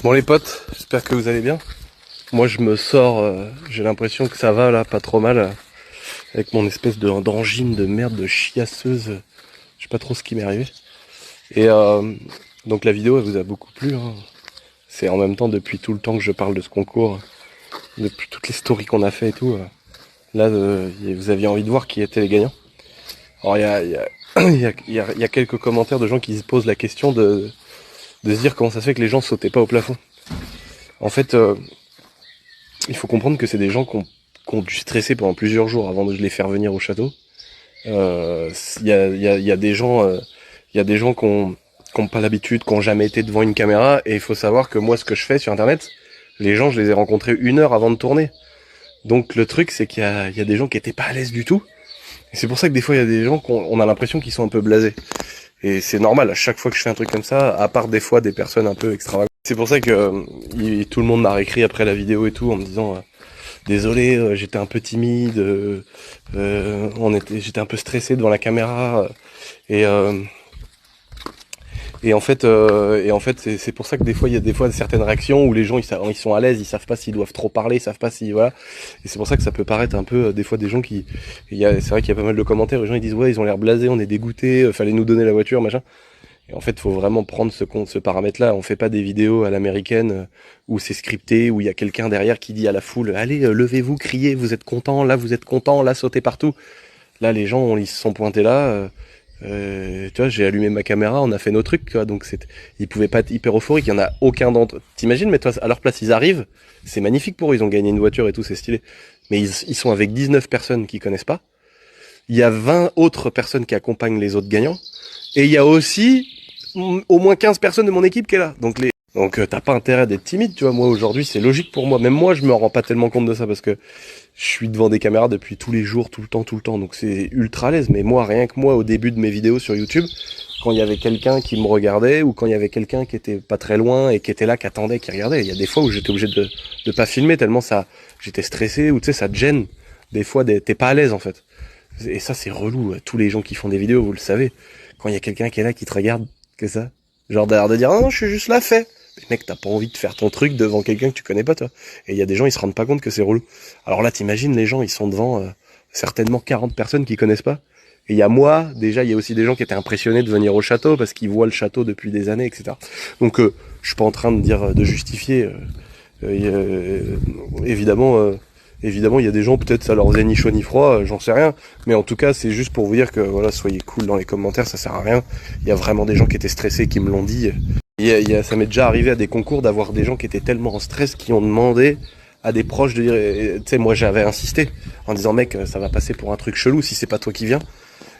Bon les potes, j'espère que vous allez bien. Moi je me sors, j'ai l'impression que ça va là, pas trop mal, avec mon espèce d'angine de merde, de chiasseuse, je sais pas trop ce qui m'est arrivé. Et donc la vidéo elle vous a beaucoup plu, hein. C'est en même temps depuis tout le temps que je parle de ce concours, depuis toutes les stories qu'on a fait et tout. Là vous aviez envie de voir qui étaient les gagnants. Alors il y a quelques commentaires de gens qui se posent la question de se dire comment ça se fait que les gens sautaient pas au plafond. En fait, il faut comprendre que c'est des gens qui ont dû stresser pendant plusieurs jours avant de les faire venir au château. Il y a des gens, il y a des gens qui ont pas l'habitude, qui ont jamais été devant une caméra, et il faut savoir que moi, ce que je fais sur Internet, les gens, je les ai rencontrés 1 heure avant de tourner. Donc le truc, c'est qu'il y a des gens qui étaient pas à l'aise du tout. Et c'est pour ça que des fois, il y a des gens on a l'impression qu'ils sont un peu blasés. Et c'est normal, à chaque fois que je fais un truc comme ça, à part des fois des personnes un peu extravagantes. C'est pour ça que tout le monde m'a réécrit après la vidéo et tout en me disant désolé, j'étais un peu timide, j'étais un peu stressé devant la caméra et en fait c'est pour ça que des fois il y a des fois certaines réactions où les gens ils sont à l'aise, ils savent pas s'ils doivent trop parler, ils savent pas si voilà, et c'est pour ça que ça peut paraître un peu des fois des gens qui c'est vrai qu'il y a pas mal de commentaires, les gens ils disent ouais ils ont l'air blasés, on est dégoûtés, fallait nous donner la voiture machin. Et en fait, faut vraiment prendre ce paramètre-là. On fait pas des vidéos à l'américaine où c'est scripté, où il y a quelqu'un derrière qui dit à la foule allez, levez-vous, criez, vous êtes content, là sautez partout. Là les gens ils se sont pointés là, tu vois, j'ai allumé ma caméra, on a fait nos trucs, tu vois, donc ils pouvaient pas être hyper euphoriques, il y en a aucun d'entre eux. T'imagines, mais toi à leur place ils arrivent, c'est magnifique pour eux, ils ont gagné une voiture et tout, c'est stylé. Mais ils sont avec 19 personnes qui connaissent pas. Il y a 20 autres personnes qui accompagnent les autres gagnants. Et il y a aussi au moins 15 personnes de mon équipe qui est là. Donc t'as pas intérêt d'être timide, tu vois. Moi aujourd'hui c'est logique pour moi. Même moi je me rends pas tellement compte de ça parce que je suis devant des caméras depuis tous les jours, tout le temps. Donc c'est ultra à l'aise. Mais moi, rien que moi au début de mes vidéos sur YouTube, quand il y avait quelqu'un qui me regardait ou quand il y avait quelqu'un qui était pas très loin et qui était là, qui attendait, qui regardait, il y a des fois où j'étais obligé de pas filmer tellement j'étais stressé ou tu sais ça te gêne. Des fois t'es pas à l'aise en fait. Et ça c'est relou. Tous les gens qui font des vidéos, vous le savez. Quand il y a quelqu'un qui est là qui te regarde, que ça, genre d'ailleurs de dire non, je suis juste là fait. Mais mec, t'as pas envie de faire ton truc devant quelqu'un que tu connais pas toi. Et il y a des gens ils se rendent pas compte que c'est relou. Alors là t'imagines les gens ils sont devant certainement 40 personnes qui connaissent pas. Et il y a moi, déjà il y a aussi des gens qui étaient impressionnés de venir au château parce qu'ils voient le château depuis des années, etc. Donc je suis pas en train de dire de justifier. Évidemment. Évidemment, il y a des gens, peut-être ça leur faisait ni chaud ni froid, j'en sais rien. Mais en tout cas, c'est juste pour vous dire que voilà, soyez cool dans les commentaires, ça sert à rien. Il y a vraiment des gens qui étaient stressés, qui me l'ont dit. Ça m'est déjà arrivé à des concours d'avoir des gens qui étaient tellement en stress, qui ont demandé à des proches de dire, tu sais, moi j'avais insisté en disant mec, ça va passer pour un truc chelou si c'est pas toi qui viens.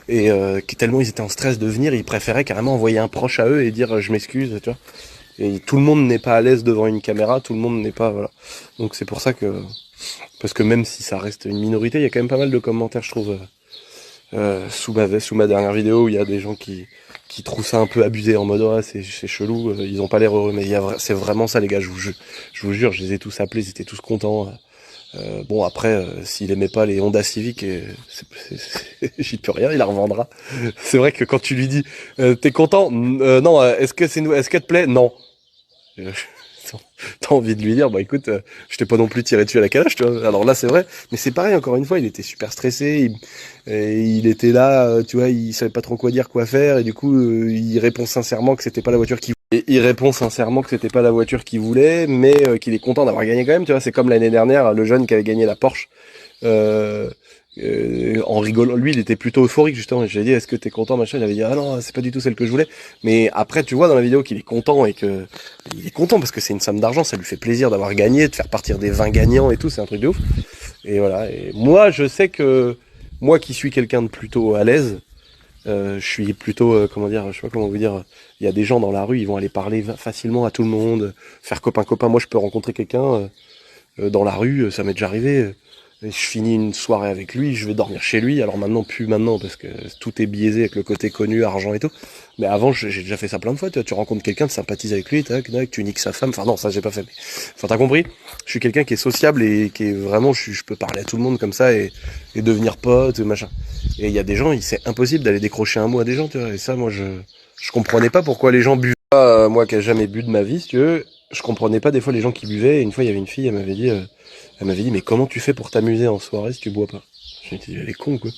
Et tellement ils étaient en stress de venir, ils préféraient carrément envoyer un proche à eux et dire je m'excuse, tu vois. Et tout le monde n'est pas à l'aise devant une caméra, tout le monde n'est pas, voilà. Donc c'est pour ça que parce que même si ça reste une minorité, il y a quand même pas mal de commentaires, je trouve, sous ma dernière vidéo, où il y a des gens qui trouvent ça un peu abusé, en mode ouais, c'est chelou, ils ont pas l'air heureux, mais c'est vraiment ça les gars, je vous jure, je les ai tous appelés, ils étaient tous contents. Bon après, s'il aimait pas les Honda Civic, j'y peux rien, il la revendra. C'est vrai que quand tu lui dis, t'es content, non, est-ce qu'elle te plaît, non. T'as envie de lui dire, bah écoute, je t'ai pas non plus tiré dessus à la calèche, tu vois. Alors là, c'est vrai, mais c'est pareil, encore une fois, il était super stressé, il était là, tu vois, il savait pas trop quoi dire, quoi faire, et du coup, il répond sincèrement que c'était pas la voiture qu'il voulait. Il répond sincèrement que c'était pas la voiture qu'il voulait, mais qu'il est content d'avoir gagné quand même, tu vois. C'est comme l'année dernière, le jeune qui avait gagné la Porsche. En rigolant, lui il était plutôt euphorique justement, j'ai dit est-ce que t'es content machin, il avait dit ah non c'est pas du tout celle que je voulais, mais après tu vois dans la vidéo qu'il est content et que il est content parce que c'est une somme d'argent, ça lui fait plaisir d'avoir gagné, de faire partir des 20 gagnants et tout, c'est un truc de ouf. Et voilà, et moi je sais que moi qui suis quelqu'un de plutôt à l'aise, je suis plutôt comment dire, je sais pas comment vous dire, il y a des gens dans la rue, ils vont aller parler facilement à tout le monde, faire copain, moi je peux rencontrer quelqu'un dans la rue, ça m'est déjà arrivé. Je finis une soirée avec lui, je vais dormir chez lui. Alors maintenant, plus maintenant, parce que tout est biaisé avec le côté connu, argent et tout. Mais avant, j'ai déjà fait ça plein de fois. Tu rencontres quelqu'un, tu sympathises avec lui, tac, tu niques sa femme. Enfin non, ça j'ai pas fait. Mais... Enfin t'as compris. Je suis quelqu'un qui est sociable et qui est vraiment, je peux parler à tout le monde comme ça et devenir pote, machin. Et il y a des gens, c'est impossible d'aller décrocher un mot à des gens, tu vois. Et ça, moi, je comprenais pas pourquoi les gens buvaient. Moi qui ai jamais bu de ma vie, si tu veux. je comprenais pas des fois les gens qui buvaient. Et une fois, il y avait une fille, elle m'avait dit, mais comment tu fais pour t'amuser en soirée si tu bois pas? Je me suis dit, elle est con, quoi.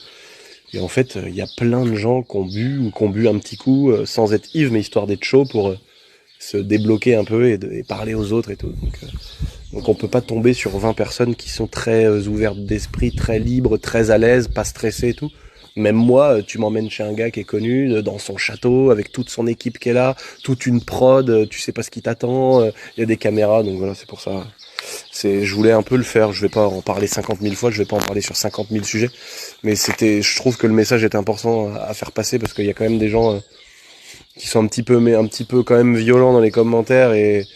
Et en fait, il y a plein de gens qui ont bu ou qui ont bu un petit coup sans être ivre, mais histoire d'être chaud pour se débloquer un peu et parler aux autres et tout. Donc on peut pas tomber sur 20 personnes qui sont très ouvertes d'esprit, très libres, très à l'aise, pas stressées et tout. Même moi, tu m'emmènes chez un gars qui est connu, dans son château, avec toute son équipe qui est là, toute une prod, tu sais pas ce qui t'attend, il y a des caméras, donc voilà, c'est pour ça. Je voulais un peu le faire, je vais pas en parler 50 000 fois, je vais pas en parler sur 50 000 sujets, mais je trouve que le message est important à faire passer parce qu'il y a quand même des gens qui sont un petit peu quand même violents dans les commentaires et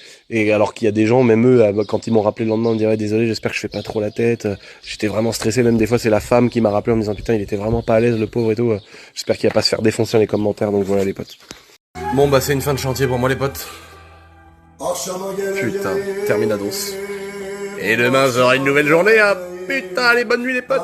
alors qu'il y a des gens, même eux, quand ils m'ont rappelé le lendemain, ils me disaient désolé, j'espère que je fais pas trop la tête. J'étais vraiment stressé, même des fois c'est la femme qui m'a rappelé en me disant putain il était vraiment pas à l'aise le pauvre et tout. J'espère qu'il va pas se faire défoncer dans les commentaires, donc voilà les potes. Bon bah c'est une fin de chantier pour moi les potes. Putain, terminados. Et demain j'aurai une nouvelle journée, hein. Putain, allez bonne nuit les potes.